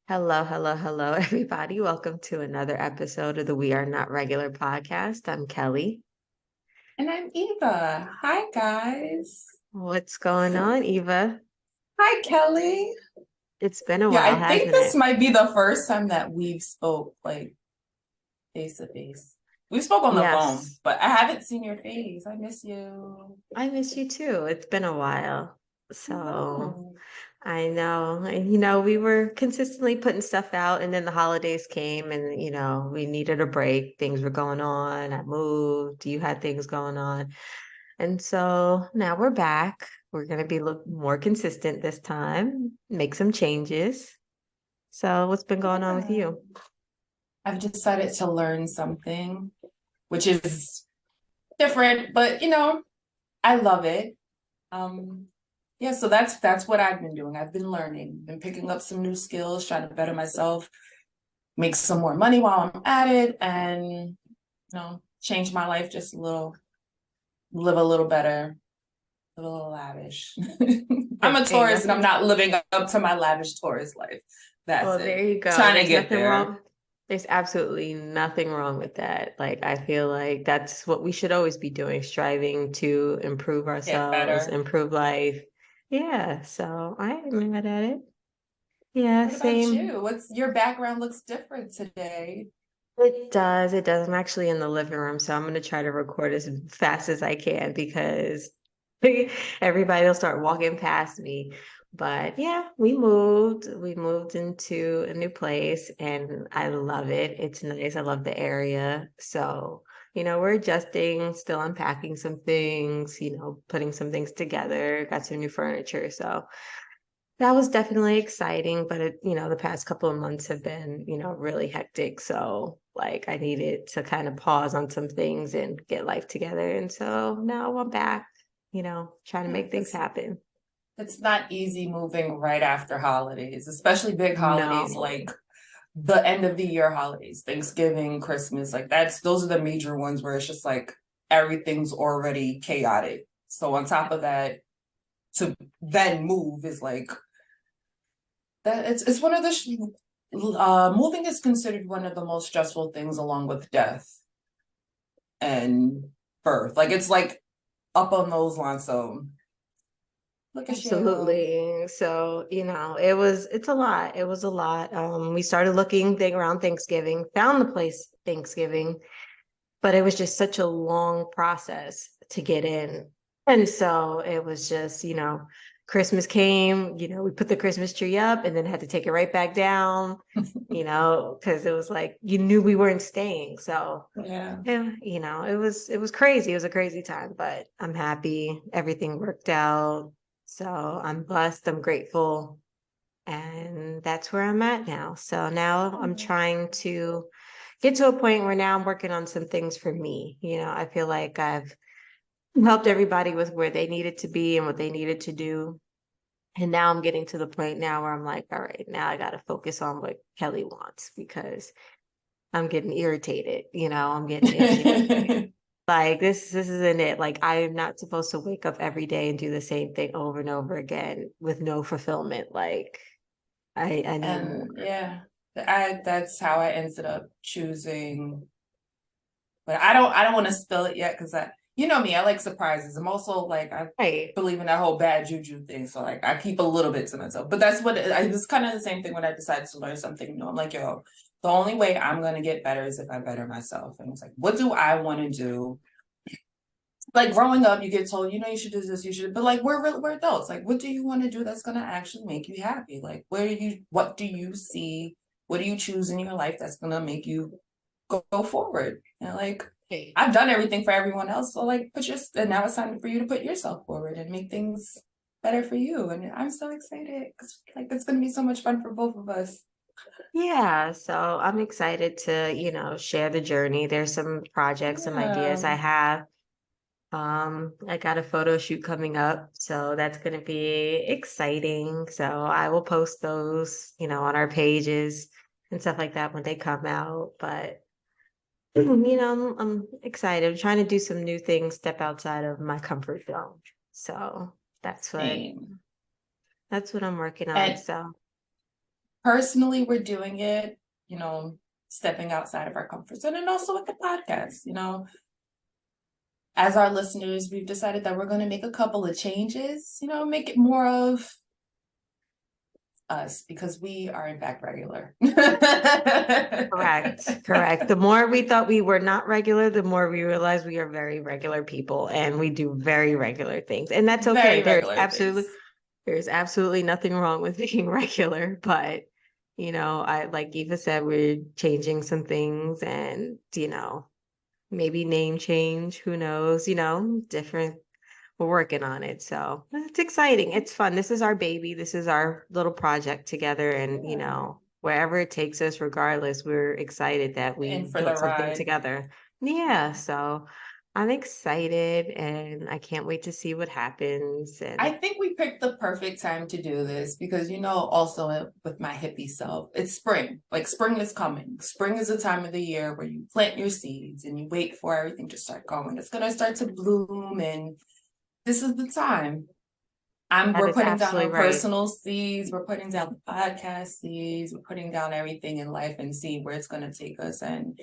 Hello, hello, hello, everybody. Welcome to another episode of the We Are Not Regular podcast. I'm Kelly. And I'm Eva. Hi, guys. What's going on, Eva? Hi, Kelly. It's been a Yeah, while, I think hasn't this it? might be the first time that we've spoke like face to face. We spoke on the phone, Yes, but I haven't seen your face. I miss you. I miss you too. It's been a while. So No. I know, and we were consistently putting stuff out, and then the holidays came, and we needed a break. Things were going on. I moved. You had things going on. And so now we're back. We're going to be look more consistent this time, make some changes. So what's been going on with Yeah. you? I've decided to learn something, which is different, but I love it. Um, yeah, so that's what I've been doing. I've been learning, been picking up some new skills, trying to better myself, make some more money while I'm at it, and change my life just a little, live a little better, live a little lavish. I'm a Ain't tourist and I'm nothing. not living up to my lavish tourist life. That's Well, it. there you go. Trying to There's get nothing there. wrong. There's absolutely nothing wrong with that. Like, I feel like that's what we should always be doing, striving to improve Get ourselves, better. improve life. Yeah, so I ain't mad at it. Yeah, What about same. you? What's your background looks different today? It does. It does. I'm actually in the living room, so I'm going to try to record as fast as I can because everybody will start walking past me. But yeah, we moved. We moved into a new place and I love it. It's nice. I love the area. So, we're adjusting, still unpacking some things, putting some things together, got some new furniture. So that was definitely exciting, but the past couple of months have been, really hectic. So like I needed to kind of pause on some things and get life together. And so now I'm back, trying to Yeah, make things happen. it's not easy moving right after holidays, especially big holidays No, like the end of the year holidays, Thanksgiving, Christmas, like those are the major ones where it's just like everything's already chaotic. So on top of that, to then move is like that it's one of the moving is considered one of the most stressful things along with death and birth. Like it's like up on those lines. So look at you. absolutely. So, it's a lot. It was a lot. We started looking thing around Thanksgiving, found the place Thanksgiving, but it was just such a long process to get in. And so it was just, Christmas came, we put the Christmas tree up and then had to take it right back down, because it was like you knew we weren't staying. So Yeah. yeah, it was crazy. It was a crazy time, but I'm happy. Everything worked out. So I'm blessed, I'm grateful, and that's where I'm at now. So now I'm trying to get to a point where now I'm working on some things for me. I feel like I've helped everybody with where they needed to be and what they needed to do. And now I'm getting to the point now where I'm like, all right, now I got to focus on what Kelly wants because I'm getting irritated. I'm getting itchy. Like this isn't it. Like I am not supposed to wake up every day and do the same thing over and over again with no fulfillment. Like I need more. And yeah, I that's how I ended up choosing. But I don't want to spill it yet because I you know me, I like surprises. I'm also like I Right. believe in that whole bad juju thing. So like I keep a little bit to myself. But that's what it's kind of the same thing when I decided to learn something new. I'm like, yo, the only way I'm gonna get better is if I better myself. And it's like, what do I want to do? Like growing up, you get told, you should do this, you should, but like we're adults. Like, what do you want to do that's gonna actually make you happy? Like, what do you see? What do you choose in your life that's gonna make you go forward? And like, Right. I've done everything for everyone else, so like, and now it's time for you to put yourself forward and make things better for you. And I'm so excited because like it's gonna be so much fun for both of us. Yeah, so I'm excited to, share the journey. There's some projects, some ideas Yeah. I have. I got a photo shoot coming up, so that's going to be exciting. So I will post those, on our pages and stuff like that when they come out. But I'm excited. I'm trying to do some new things, step outside of my comfort zone. So that's what Same. that's what I'm working on. And So personally, we're doing it, stepping outside of our comfort zone, and also with the podcast, as our listeners, we've decided that we're going to make a couple of changes, make it more of us, because we are in fact regular. Correct. The more we thought we were not regular, the more we realized we are very regular people and we do very regular things. And that's okay. Very regular things. There's absolutely nothing wrong with being regular, but I like Eva said, we're changing some things and, maybe name change, who knows, different. We're working on it. So it's exciting. It's fun. This is our baby. This is our little project together. And, wherever it takes us, regardless, we're excited that we And for the built something ride. together. Yeah. So I'm excited and I can't wait to see what happens. I And think we picked the perfect time to do this because, also with my hippie self, it's spring. Like spring is coming. Spring is a time of the year where you plant your seeds and you wait for everything to start going. It's going to start to bloom, and this is the time. that We're is putting down absolutely our right. personal seeds. We're putting down the podcast seeds. We're putting down everything in life and see where it's going to take us. And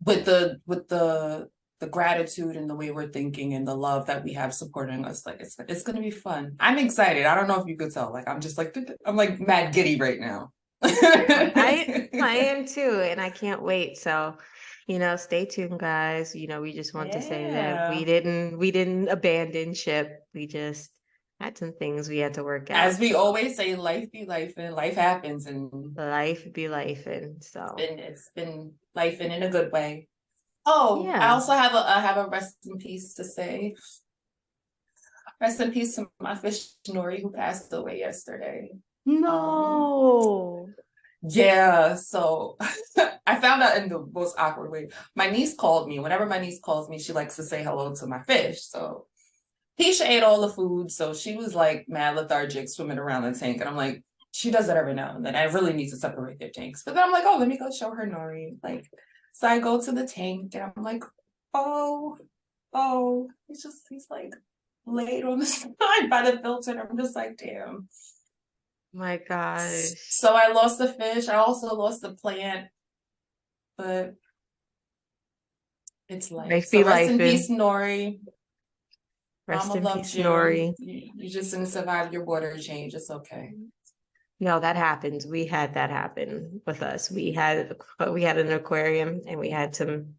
with the gratitude and the way we're thinking and the love that we have supporting us, like it's going to be fun. I'm excited. I don't know if you could tell. Like I'm like mad giddy right now. I am too, and I can't wait. So, stay tuned, guys. We just want to say that Yeah. we didn't abandon ship. We just had some things we had to work As out. we So always say, life be life and life happens, and life be life, and so it's been life in a good way. Oh, I yeah. also have a rest in peace to say. Rest in peace to my fish Nori, who passed away yesterday. Um, No. yeah, so I found out in the most awkward way. My niece called me. Whenever my niece calls me, she likes to say hello to my fish. So Keisha ate all the food, so she was like mad lethargic, swimming around the tank. And I'm like, she does that every now and then. I really need to separate their tanks. But then I'm like, oh, let me go show her Nori. Like, so I go to the tank and I'm like, oh, he's like laid on the side by the filter. And I'm just like, damn. My gosh. So I lost the fish. I also lost the plant, but it's life. Life So be rest life, in peace, and Nori. rest Mama in loved peace, you. Nori. You just didn't survive your water change. It's okay. No, that happens. We had that happen with us. We had an aquarium and we had some,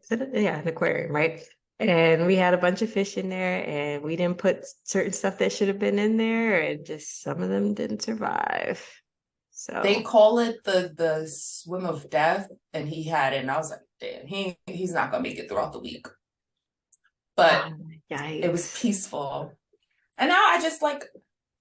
yeah, an aquarium, right? And we had a bunch of fish in there and we didn't put certain stuff that should have been in there and just some of them didn't survive. They So, call it the swim of death, and he had it. And I was like, damn, he's not gonna make it throughout the week. But it was yikes. peaceful. And now I just like,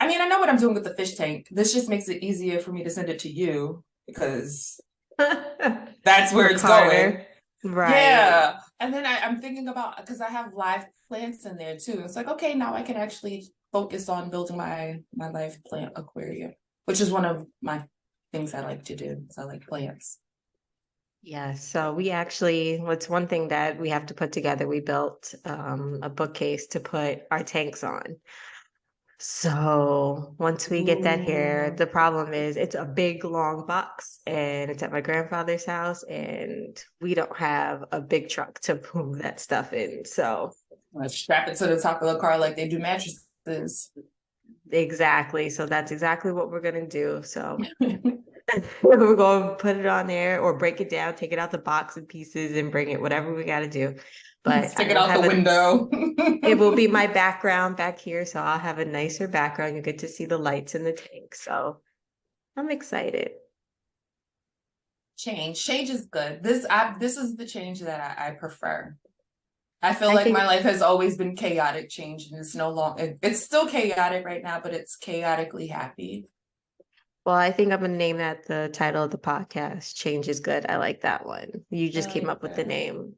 I know what I'm doing with the fish tank. This just makes it easier for me to send it to you because that's where Look it's going. harder. Right. Yeah. And then I'm thinking about, because I have live plants in there too. It's like, okay, now I can actually focus on building my live plant aquarium, which is one of my things I like to do. So I like plants. Yeah, so we actually, what's one thing that we have to put together, we built a bookcase to put our tanks on. So once we get that here, Ooh. the problem is it's a big long box and it's at my grandfather's house and we don't have a big truck to move that stuff in. So Let's strap it to the top of the car like they do mattresses. exactly. So that's exactly what we're gonna do. So we're going to put it on there or break it down, take it out the box in pieces and bring it, whatever we got to do. But I Stick it will out the have window. it will be my background back here. So I'll have a nicer background. You'll get to see the lights in the tank. So I'm excited. Change is good. This is the change that I prefer. I feel I like think, my life has always been chaotic change, and it's no longer, it's still chaotic right now, but it's chaotically happy. well, I think I'm going to name that the title of the podcast. Change is good. I like that one. You I just came like up with the that. name.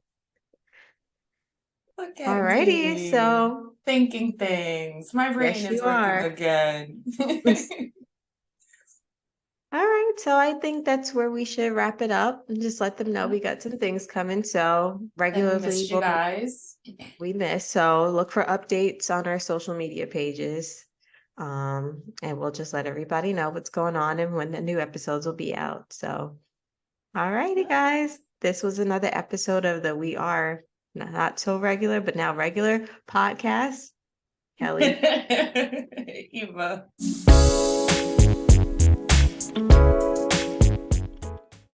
Look at Alrighty. me So thinking things. My brain yes, is you working are. again. All right, so I think that's where we should wrap it up and just let them know we got some things coming. So And we regularly missed you guys. we miss. So look for updates on our social media pages. And we'll just let everybody know what's going on and when the new episodes will be out. So, all righty, guys. This was another episode of the We Are Not So Regular, but Now Regular podcast. Kelly. Eva.